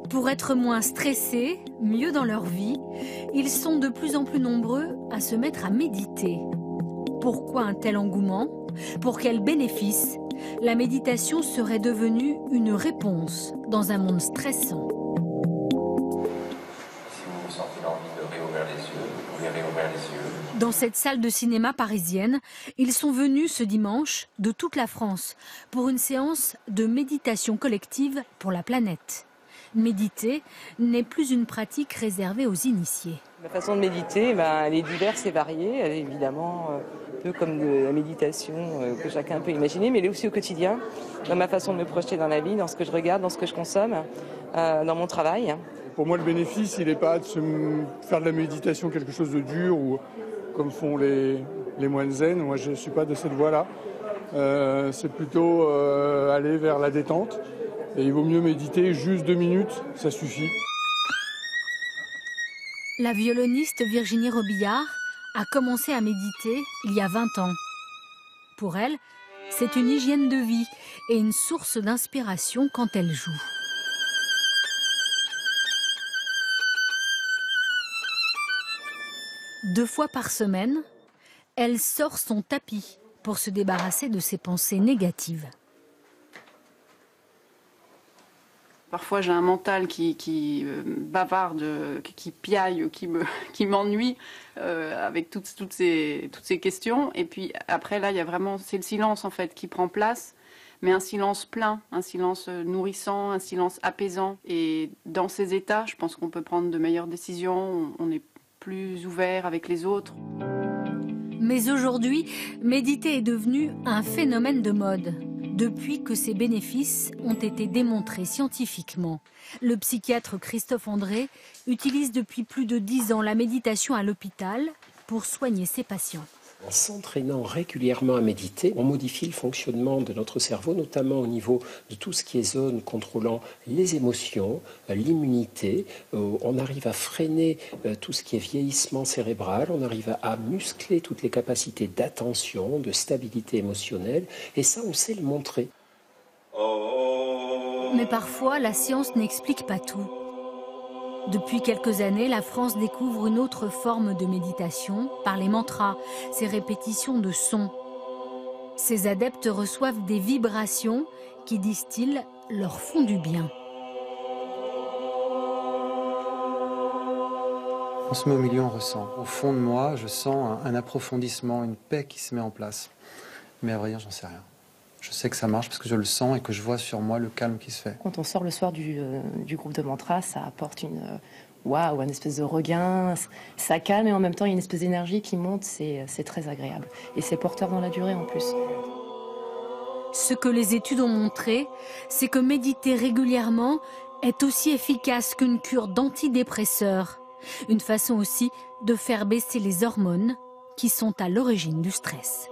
Pour être moins stressés, mieux dans leur vie, ils sont de plus en plus nombreux à se mettre à méditer. Pourquoi un tel engouement? Pour quels bénéfices? La méditation serait devenue une réponse dans un monde stressant. Si vous ressentez l'envie de réouvrir les yeux, vous pouvez réouvrir les yeux. Dans cette salle de cinéma parisienne, ils sont venus ce dimanche de toute la France pour une séance de méditation collective pour la planète. Méditer n'est plus une pratique réservée aux initiés. Ma façon de méditer, elle est diverse et variée. Elle est évidemment un peu comme de la méditation que chacun peut imaginer, mais elle est aussi au quotidien, dans ma façon de me projeter dans la vie, dans ce que je regarde, dans ce que je consomme, dans mon travail. Pour moi, le bénéfice, il n'est pas de faire de la méditation quelque chose de dur, ou comme font les moines zen. Moi, je ne suis pas de cette voie-là. C'est plutôt aller vers la détente. Et il vaut mieux méditer juste 2 minutes, ça suffit. La violoniste Virginie Robillard a commencé à méditer il y a 20 ans. Pour elle, c'est une hygiène de vie et une source d'inspiration quand elle joue. Deux fois par semaine, elle sort son tapis pour se débarrasser de ses pensées négatives. Parfois, j'ai un mental qui bavarde, qui piaille, qui m'ennuie avec toutes ces questions. Et puis après, là, il y a vraiment, c'est le silence en fait qui prend place, mais un silence plein, un silence nourrissant, un silence apaisant. Et dans ces états, je pense qu'on peut prendre de meilleures décisions, on est plus ouvert avec les autres. Mais aujourd'hui, méditer est devenu un phénomène de mode. Depuis que ses bénéfices ont été démontrés scientifiquement. Le psychiatre Christophe André utilise depuis plus de 10 ans la méditation à l'hôpital pour soigner ses patients. En s'entraînant régulièrement à méditer, on modifie le fonctionnement de notre cerveau, notamment au niveau de tout ce qui est zone contrôlant les émotions, l'immunité. On arrive à freiner tout ce qui est vieillissement cérébral, on arrive à muscler toutes les capacités d'attention, de stabilité émotionnelle, et ça, on sait le montrer. Mais parfois, la science n'explique pas tout. Depuis quelques années, la France découvre une autre forme de méditation par les mantras, ces répétitions de sons. Ces adeptes reçoivent des vibrations qui, disent-ils, leur font du bien. On se met au milieu, on ressent. Au fond de moi, je sens un approfondissement, une paix qui se met en place. Mais à vrai dire, j'en sais rien. Je sais que ça marche parce que je le sens et que je vois sur moi le calme qui se fait. Quand on sort le soir du groupe de mantra, ça apporte un espèce de regain, ça calme et en même temps il y a une espèce d'énergie qui monte, c'est très agréable. Et c'est porteur dans la durée en plus. Ce que les études ont montré, c'est que méditer régulièrement est aussi efficace qu'une cure d'antidépresseurs. Une façon aussi de faire baisser les hormones qui sont à l'origine du stress.